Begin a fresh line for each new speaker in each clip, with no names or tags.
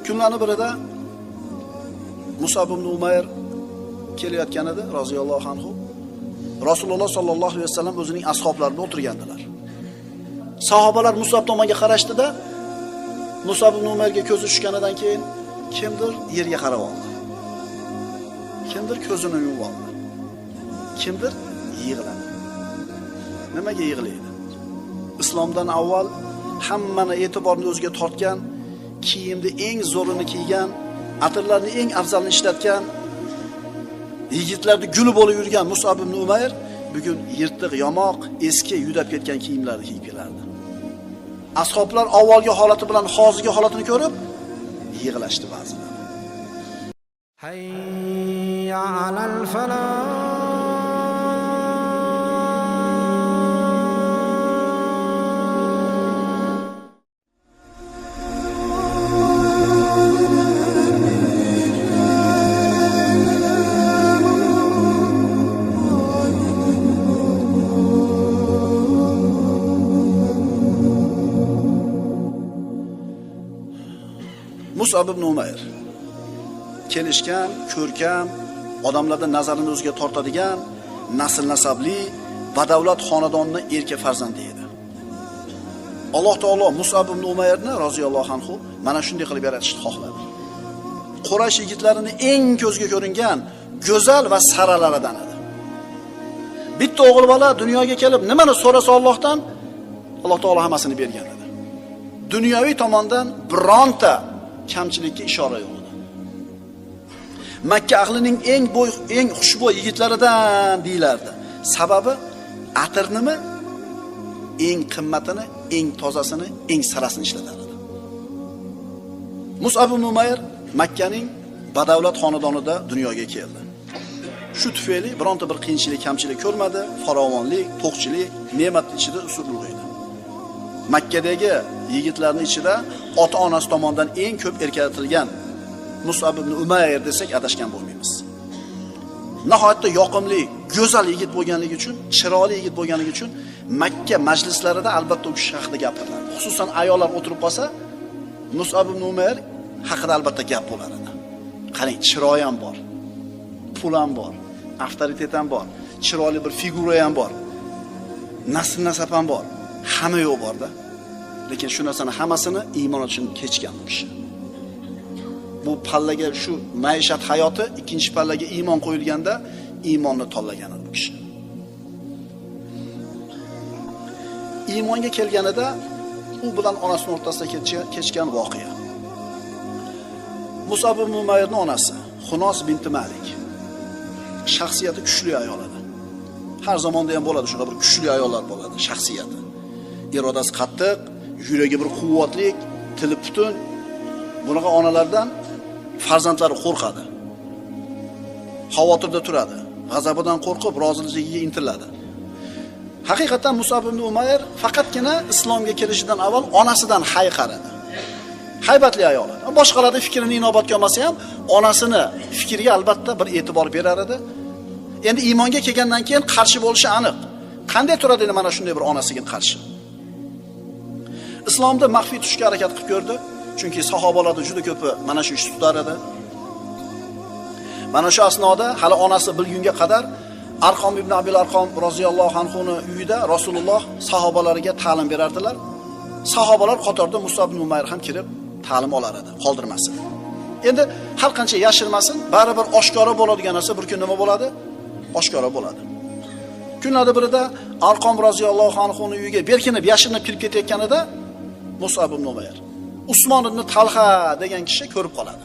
Kunlarning birida Musab ibn Umayr kelayotgan edi, roziyallohu anhu. Rasululloh sollallohu alayhi vasallam o'zining ashoblarida o'tirgandilar. Sahobalar Musab tomonga qarashdi-da, Musab ibn Umayrga ko'zi tushganidan keyin kimdir yerga qarab oldi. Kimdir ko'zini yumib oldi. Kimdir yig'ladi. Nimaga yig'laydi? Islomdan avval hammani e'tiborini o'ziga tortgan, kiyimni eng zo'rini kiygan, atirlarni eng afzalini ishlatgan, yigitlarni guli bo'lib yurgan Musab ibn Umayr bugun yirtiq, yamoq, eski, yudab ketgan kiyimlarni kiyib kelardi. Ashoblar avvalgi holati bilan hozirgi holatini ko'rib yig'lashdi ba'zilar.
Hayya alal falah.
Musab ibn Umayr kelishgan, ko'rkam, odamlarning nazarini o'ziga tortadigan, nasl nasabli, badavlat xonadonning erkak farzandi edi. Alloh taolo Musab ibn Umayrni roziyallohu anhu mana shunday qilib yaratishni xohladi. Quraysh yigitlarining eng ko'zga ko'ringan go'zal va saralaridan edi. Bitta o'g'il bola dunyoga kelib nimani so'rasa Allohdan, Alloh taolo hammasini bergan edi. Dunyoviy tomondan bironta kamchilikka ishora yo'q edi. Makka ahlining eng xushbo'y yigitlaridan deyilardi. Sababi atirnimi, eng qimmatini, eng tozasini, eng sarasini ishlatardi. Musab ibn Umayr Makkaning badavlat xonadonida dunyoga keldi. Shu tufayli bironta bir qiyinchilik, kamchilik ko'rmadi, farovonlik, to'qchilik, ne'matning ichida usullik edi. Makkadagi yigitlarning ichida ota-onasi tomonidan eng ko'p erkalatilgan Musab ibn Umayr desak adashgan bo'lmaymiz. Nihoyatda yoqimli, go'zal yigit bo'lganligi uchun, chiroyli yigit bo'lganligi uchun Makka majlislarida albatta u kishi haqida gapiriladi. Xususan ayollar o'tirib qolsa, Musab ibn Umayr haqida albatta gap bo'lar edi. Qarang, chiroyi ham bor, pul ham bor, avtoritet ham bor, chiroyli bir figura ham bor, nasl nasab ham bor. Hamma yo'q borda. Lekin shu narsani hammasini iymon uchun kechgan bu kishi. Bu pallaga shu maishat hayoti ikkinchi pallaga iymon qo'yilganda iymonni tanlagan bu kishi. Iymonga kelganida u bilan onasining o'rtasida kechgan voqea. Musab ibn Umayrning onasi Xunos binti Malik. Shaxsiyati kuchli ayol edi. Har zamonda ham bo'ladi, shunaqa bir kuchli ayollar bo'ladi, shaxsiyati. Irodasi qattiq, yuragi bir quvvatlik, tili butun. Bunaqa onalardan farzandlari qo'rqadi. Xavotirda turadi. G'azabidan qo'rqib, roziligiga intiladi. Haqiqatan Musab ibn Umayr faqatgina islomga kirishidan avval onasidan hayqaradi. Haybatli ayol. Boshqalarning fikrini inobatga olmasa ham, onasini fikriga albatta bir e'tibor berar edi. Endi iymonga kelgandan keyin qarshi bo'lishi aniq. Qanday turadi mana shunday bir onasiga qarshi? Islomda maxfiy tushga harakat qilib ko'rdi. Chunki sahobalarda juda ko'pi mana shu ishni tutar edi. Mana shu asnoda hali onasi bilgunga qadar Arqom ibn Abil Arqom roziyallohu anhuning uyida Rasululloh sahobalariga ta'lim berardilar. Sahobalar qatorida Musab ibn Umayr ham kirib ta'lim olar edi, qoldirmasin. Endi har qancha yashirmasin, baribir oshkora bo'ladigan narsa bir kun nima bo'ladi? Oshkora bo'ladi. Kunlardan birida Arqom roziyallohu anhuning uyiga berkinib, yashirinib kirib ketayotganida Musab ibn Umayr Usmon ibn Talha degan kishi ko'rib qoladi.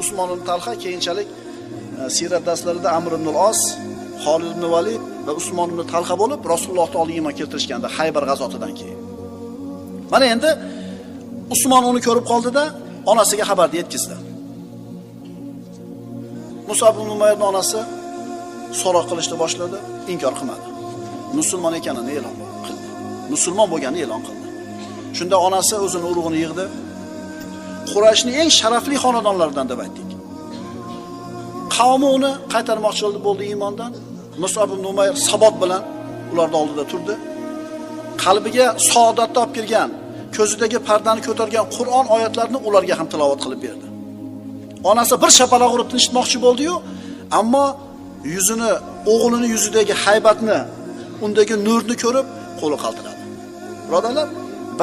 Usmon ibn Talha keyinchalik sirat darslarida Amr ibn al-Os, Xolid ibn Valid va Usmon ibn Talha bo'lib Rasulullohni oldiga iymon keltirishganda Haybar g'azotidan keyin. Mana endi Usmon uni ko'rib qoldi-da, onasiga xabarni yetkazdi. Musab ibn Umayrning onasi so'roq qilishni boshladi, inkor qilmadi. Musulmon ekanini e'lon qildi. Musulmon bo'lganini e'lon qildi. Shunda onasi o'zini urug'ini yig'di. Qurayshning eng sharafli xonadonlaridan deb aytdik. Qavmi uni qaytarmoqchi bo'ldi iymondan. Musab ibn Umayr sabot bilan ularning oldida turdi. Qalbiga saodatni olib kelgan, ko'zidagi pardani ko'targan Qur'on oyatlarini ularga ham tilovat qilib berdi. Onasi bir shapaloq urib tinchitmoqchi bo'ldi-yu, ammo o'g'lini yuzidagi haybatni, undagi nurni ko'rib, qo'li qaltiradi. Birodarlar,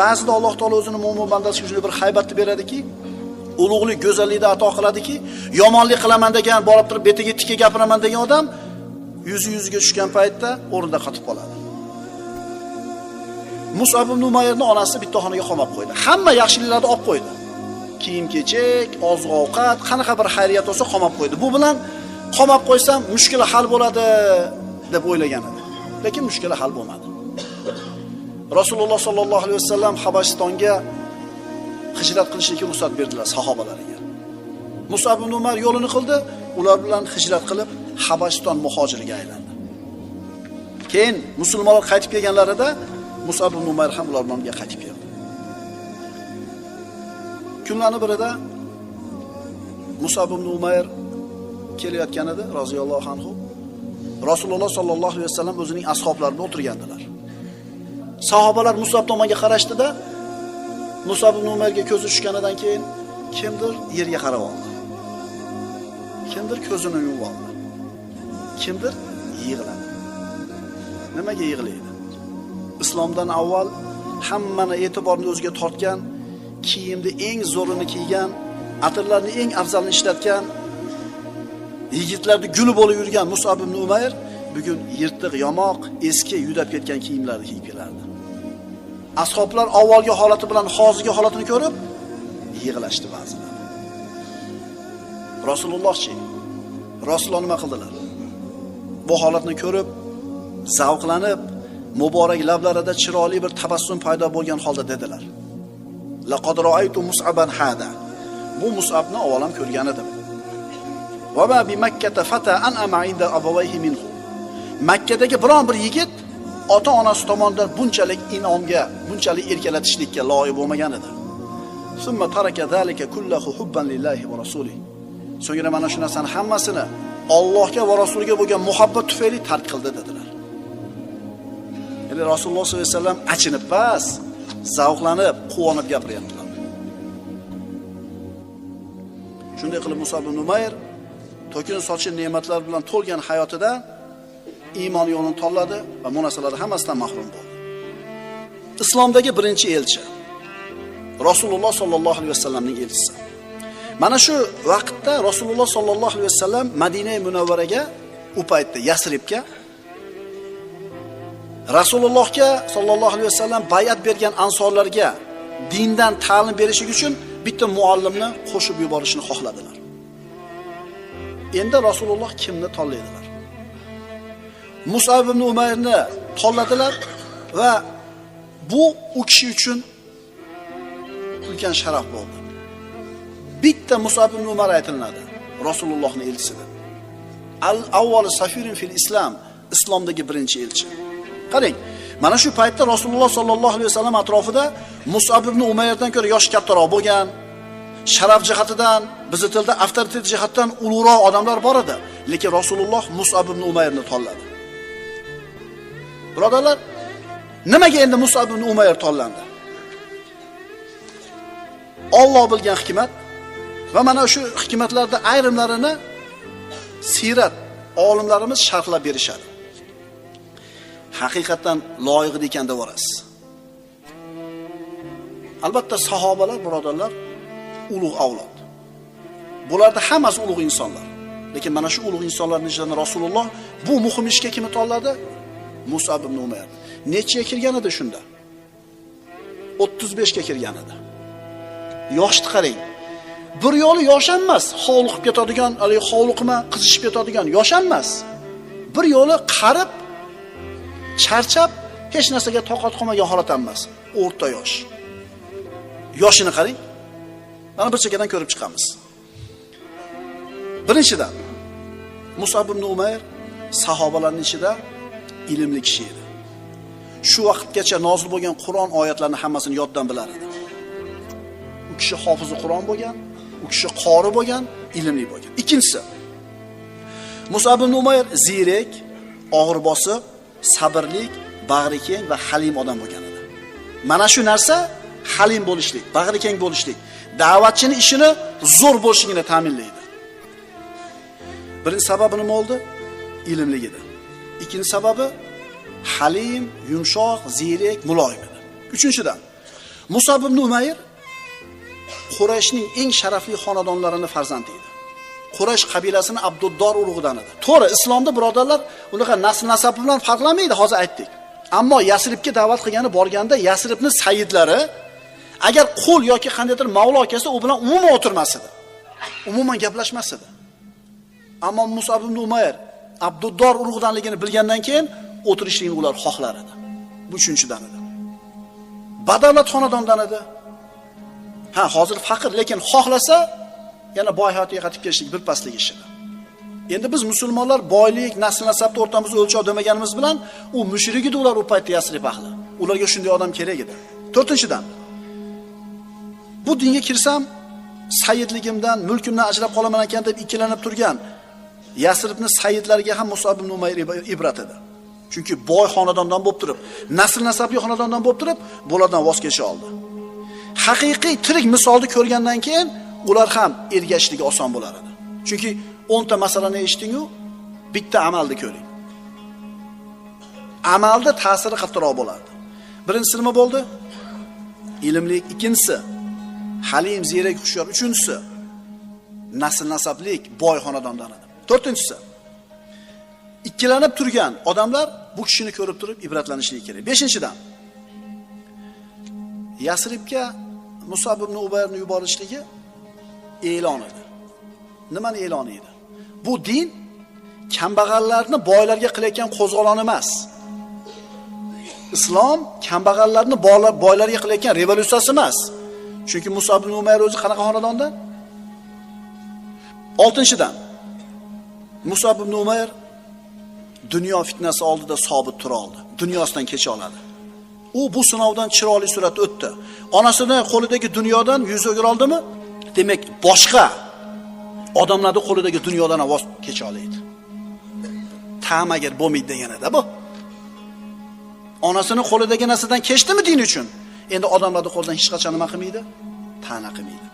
ba'zida Alloh taolo o'zining mo'min bandasiga shunday bir haybatni beradiki, ulug'lik, go'zallikni ato qiladiki, yomonlik qilaman degan, borib turib betiga tikka gapiraman degan odam yuziga tushgan paytda o'rnida qotib qoladi. Mus'ab ibn Umayrni onasi bitta xonaga qamab qo'ydi. Hamma yaxshiliklarni olib qo'ydi. Kiyim-kechak, oziq-ovqat, qanaqa bir xayriyat bo'lsa qamab qo'ydi. Bu bilan qamab qo'ysam mushkula hal bo'ladi deb o'ylagan edi. Lekin mushkula hal bo'lmadi. Rasululloh sollallohu alayhi vasallam Habashistonga hijrat qilishga ruxsat berdilar sahobalariga. Mus'ab ibn Umar yo'lini qildi, ular bilan hijrat qilib Habashiston muhojiriga aylandi. Keyin musulmonlar qaytib kelganlarida Mus'ab ibn Umar ham ular bilan qaytib keldi. Kunlarning birida Mus'ab ibn Umar kelayotganida roziyallohu anhu Rasululloh sollallohu alayhi vasallam o'zining ashablari bilan o'tirgandilar. Sahobalar Mus'ab tomonga qarashdi-da, Mus'ab ibn Umarga ko'zi tushganidan keyin kimdir yerga qarab oldi. Kimdir ko'zini yumib oldi. Kimdir yig'ladi. Nimaga yig'laydi? Islomdan avval hammani e'tiborini o'ziga tortgan, kiyimni eng zo'rini kiygan, atirlarni eng afzalini ishlatgan, yigitlarning guli bo'lib yurgan Mus'ab ibn Umayr bugun yirtiq, yamoq, eski, yudab ketgan kiyimlarni kiyib kelardi. Ashoblar avvalgi holati bilan hozirgi holatini ko'rib yig'lashdi ba'zilar. Rasululloh nima qildilar? Bu holatni ko'rib, zavqlanib, muborak lablarida chiroyli bir tabassum paydo bo'lgan holda dedilar: "Laqad ra'aytu Mus'aban hada." Bu Mus'abni avvalam ko'rgan edim. "Va ma bi Makkata fata an'ama 'inda abawayhi minhu." Makkadagi biron bir yigit ota-onasi tomonidan bunchalik in'omga, bunchalik erkalatishlikka loyiq bo'lmagan edi. Summa taraka zalika kullahu hubban lillahi va rasulihi. So'ngra mana shu narsani hammasini Allohga va rasuliga bo'lgan muhabbat tufayli tark qildi dedilar. Ya'ni Rasululloh sollallohu alayhi vasallam achinib pas, zavqlanib, quvonib gapiryaptilar. Shunday qilib Mus'ab ibn Umayr to'kin sochi ne'matlar bilan to'lgan hayotida iymon yo'lini tanladi va bu narsalardan hammasidan mahrum bo'ldi. Islomdagi birinchi elchi Rasululloh sollallohu alayhi vasallamning elchisi. Mana shu vaqtda Rasululloh sollallohu alayhi vasallam Madina-i Munavvaraga, u paytda Yasribga Rasulullohga sollallohu alayhi vasallam bay'at bergan ansorlarga dindan ta'lim berish uchun bitta muallimni qo'shib yuborishni xohladilar. Endi Rasululloh kimni tanlaydilar? Mus'ab ibn Umayrni tanladilar va bu u kishi uchun ulkan sharaf bo'ldi. Bitta Mus'ab ibn Umar aytiladi Rasulullohning elchisi. Al-avval safirin fil Islam, islomdagi birinchi elchi. Qarang, mana shu paytda Rasululloh sollallohu alayhi vasallam atrofida Mus'ab ibn Umayrdan ko'ra yoshi kattaroq bo'lgan, sharaf jihatidan, bizning tilda avtoritet jihatdan ulug'roq odamlar bor edi, lekin Rasululloh Mus'ab ibn Umayrni tanladi. Birodarlar, nimaga endi Mus'ab ibn Umayr tanlandi? Alloh bilgan hikmat va mana shu hikmatlarda ayrimlarini sirat olimlarimiz sharhlab berishadi. Haqiqatan loyiq ekan deb o'rasiz. Albatta sahobalar, birodarlar, ulug' avlod. Bularda hammasi ulug' insonlar. Lekin mana shu ulug' insonlarning ichidan Rasululloh bu muhim ishga kimni tanladi? Mus'ab ibn Umayr. Nechiga kirgan edi shunda? 35 ga kirgan edi. Yoshni qarang. Bir yo'li yosh emas, hovliqib ketadigan, hali hovliqma, qizishib ketadigan yosh emas. Bir yo'li qarib, charchab, hech narsaga toqat qolmagan holat emas. O'rta yosh. Yoshini qarang. Mana bir chekkadan ko'rib chiqamiz. Birinchidan Mus'ab ibn Umayr sahobalarning ichida ilmli kishi edi. Shu vaqtgacha nozil bo'lgan Qur'on oyatlarini hammasini yoddan bilar edi. U kishi hofizi Qur'on bo'lgan, u kishi qori bo'lgan, ilmli bo'lgan. Ikkinchisi, Mus'ab ibn Umayr ziyrak, og'ir bosib, sabrlik, bag'ri keng va halim odam bo'lgan edi. Mana shu narsa halim bo'lishlik, bag'ri keng bo'lishlik, da'vatchining ishini zo'r bo'lishligini ta'minlaydi. Birinchi sababi nima bo'ldi? Ilmligida. Ikkinchi sababi halim, yumshoq, ziyrak, muloyim edi. Uchinchidan, Musab ibn Umayr Qurayshning eng sharafli xonadonlarining farzandi edi. Quraysh qabilasining Abduddor urug'idan edi. To'g'ri, islomda birodarlar, unaqa nasl-nasab bilan farqlanmaydi, hozir aytdik. Ammo Yasribga da'vat qilgani borganda Yasribning sayyidlari agar qo'l yoki qandaydir mavlo kelsa, u bilan umuman o'tirmas edi. Umuman gaplashmas edi. Ammo Musab ibn Umayr Abduddor urug'idanligini bilgandan keyin o'tirishlikni ular xohlar edi. Bu uchinchidan edi. Badavlat xonadondan edi. Ha, hozir faqir, lekin xohlasa yana boy hayotga qaytib kelishlik bir pastlik ish edi. Endi biz musulmonlar boylik, nasl-nasabni o'rtamizda o'lchov demaganimiz bilan u mushrik edi ular u paytda Yasrib ahli. Ularga shunday odam kerak edi. To'rtinchidan, bu dinga kirsam sayyidligimdan, mulkimdan ajrab qolaman ekan deb ikkilanib turgan Yasribning sayyidlariga ham Musab ibn Umayr ibrat edi. Chunki boy xonadondan bo'lib turib, nasl-nasabli xonadondan bo'lib turib, bulardan voz kecha oldi. Haqiqiy tirik misolni ko'rgandan keyin ular ham ergashishligi oson bo'lar edi. Chunki 10 ta masalani eshitdingu, bitta amalni ko'ring. Amalda ta'siri qattiqroq bo'lardi. Birinchisi nima bo'ldi? Ilmlik, ikkinchisi halim, ziyrak, hushyor, uchinchisi nasl-nasablik, boy xonadondan edi. To'rtinchisi ikkilanib turgan odamlar bu kishini ko'rib turib ibratlanishligi kerak. Beshinchidan Yasribga Musab ibn Umayrni yuborishligi e'lon edi. Nimani e'lon edi? Bu din kambag'allarni boylarga qilayotgan qo'zg'olon emas. Islom kambag'allarni boylarga qilayotgan revolyutsiyasi emas. Chunki Musab ibn Umayr o'zi qanaqa xonadondan? Oltinchidan Musab ibn Umayr dunyo fitnasi oldida sobit tura oldi. Dunyosidan kecha oladi. U bu sinovdan chiroyli suratda o'tdi. Onasining qo'lidagi dunyodan yuz o'gir oldimi? Demak, boshqa odamlarning qo'lidagi dunyodan voz kecha oladi. Ta'm agar bo'lmaydi deganida bu. Onasining qo'lidagi narsadan kechdimi din uchun? Endi odamlarning qo'lidan hech qachon nima qilmaydi? Ta'na qilmaydi.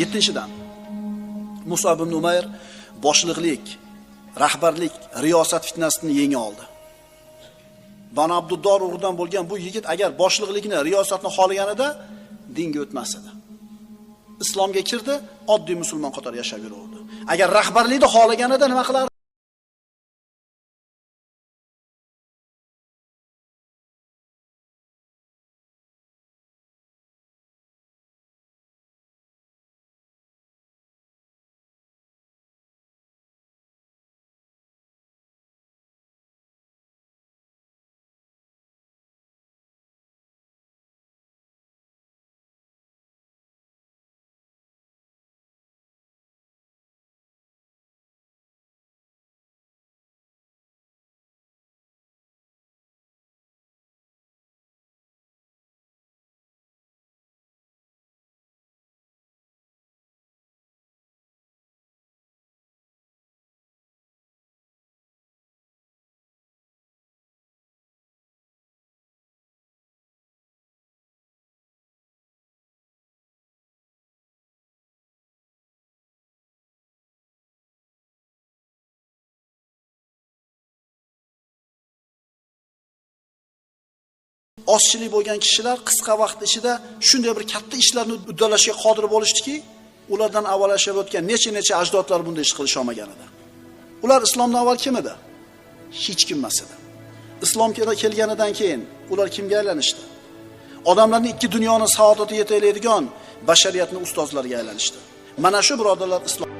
7-dan Musab ibn Umayr boshliqlik, rahbarlik, riyosat fitnasini yenga oldi. Banu Abduddor urug'idan bo'lgan bu yigit agar boshliqlikni, riyosatni xohlaganida dinga o'tmas edi. Islomga kirdi, oddiy musulmon qatori yashab yuraverdi. Agar rahbarlikni xohlaganida nima qilardi? Ozchilik bo'lgan kishilar qisqa vaqt ichida shunday bir katta ishlarni uddalashga qodir bo'lishdiki, ulardan avval yashab o'tgan necha ajdodlar bunday ish qilisha olmagan edi. Ular islomdan avval kim edi? Hech kim emas edi. Islom kelganidan keyin ular kimga aylanishdi? Odamlarning ikki dunyoning saodatiga yetaydigan bashariyatning ustozlariga aylanishdi. Mana shu birodarlar islom